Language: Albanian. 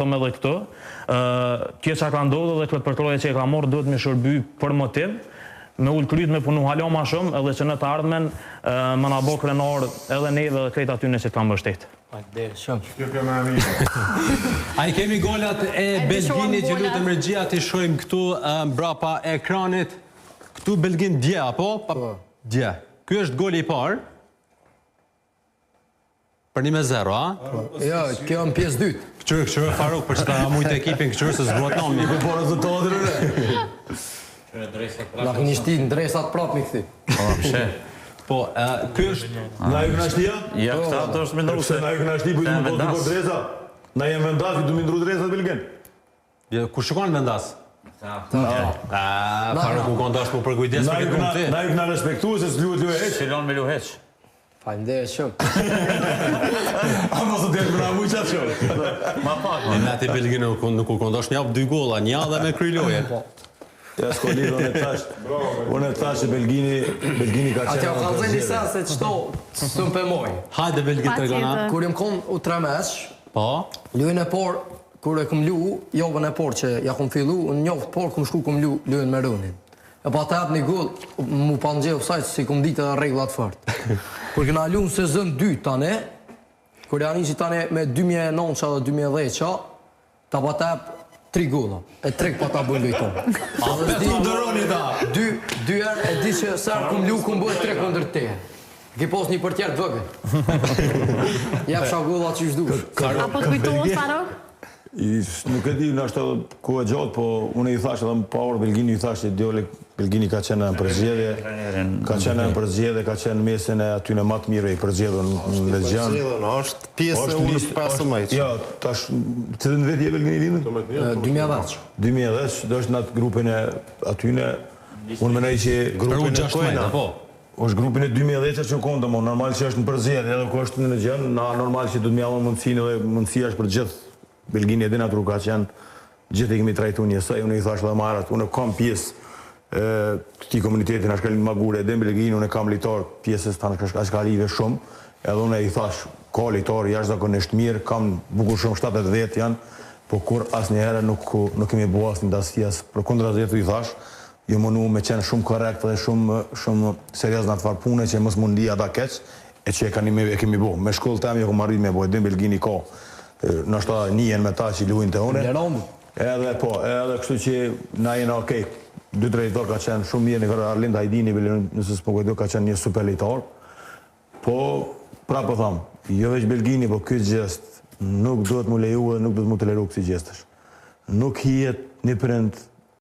thom edhe këtë, kjo që ka ndodhur dhe këtë përtroje që e ka marrë duhet me shërby për motiv, me ullë kryt me punu hala ma shumë, edhe që në të ardhmen më na bo krenar edhe neve dhe krejt atyne që të kam bështet. A i kemi golat e Belginit që lutëm regjia të shojmë këtu mbrapa ekranit. Këtu Belgin dje, apo? Dje. Ky është goli i parë. Për 1-0, a? Ja, kjo në pjesë dytë. Këqyrë Faruk, për që ta mujtë ekipin këqyrë se zbruat nami. Po rezultatër na këni shti në dresat prap mi këthi. Po, ky është... Na ju këna shtia? Ja, këta të është me ndruse. Na ju këna shti, po i du më për dresa. Na jem vendas, i du më ndru dresat, Belgin. Ku shikon vendas? Faruk u kondash po për kujdes për këtë punë ti. Na ju këna respektu se s'luhet lu e heq. Shilon me lu heq. Faleminderit shumë. A mos të jetë mëna mujqat shumë. Ma pak. Në ati Belgin nuk u kondash njap 2 golla, një dhe me kryloje. Ja, s'ko lidhë, unë e thash që Belgini ka qenë... Atja u kalëzën një sen se qëto së më pëmoj. Hajde Belgin të regona. Kur jem kon u 3 mesh, lujën e por, kur e këm lu, jovën e por që ja këm fillu, unë njoftë por këm shku këm lu lujën me rënin. E pa të hap një gull, mu pa në gjevë sajtë si këm ditë edhe reglat fort. Kur këna lu në sezon 2 tane, kur janë ishi tane me 2009 dhe 2010, ta pa të hap 3 golla, e 3 pa ta bëjnë lujton. A betu ndëroni ta? 2 herë e di që sërë këm lu këm bëjt 3 kundër te. Ki pos një për tjerë të vëgën. Jep sha golla që ishtë dush. Apo të kujtojnë, Farok? Nuk e di në ashtë ku e gjatë, po unë i thash edhe më pa orë Belgini i thash që Djoli Belgini ka qenë në përzgjedhje, ka qenë mesin e atyne matë mire i përzgjedhë në Legjan. Është pjesë e urës 15. Ja, tash, që dhe në vetë je Belgini lindën? 2010. 2010, dhe është në atë grupin e atyne, unë menaj që grupin e Kojna, është grupin e 2010 që në kontë, normal që është në përzgjedhje, edhe ku është në Legjan, normal që du të mjallon mundësin edhe mundësia është për gjithë. Belgini e dina tru ka qenë, gjithë i kemi trajtu njësaj, unë i thash dhe marat, unë kam pjesë këti komunitetin ashkalin magure, edhe në Belgini unë kam litar pjesës të ashkalive shumë, edhe unë i thash, ka litar, jashtë zakonisht mirë, kam bukur shumë 7-10 janë, po kur asë një herë nuk kemi bu asë një dasfijas, për kundra zetu i thash, ju mënu me qenë shumë korekt dhe shumë serios në atë farë pune që mos mundi ata keq, e që e kemi bu. Me shkollë temi e ku marrit me bu, edhe në Belgini ka në është ta njën me ta që i luin të une. Edhe po, edhe kështu që na jena okej. 2 drejtor ka qenë shumë mirë, një kërë Arlind Hajdini, nëse s'po kujdo, ka qenë një super lejtar. Po, pra po thamë, jo veç Belgini, po këtë gjest nuk duhet mu leju dhe nuk duhet mu të leru kësi gjestësh. Nuk hijet një prind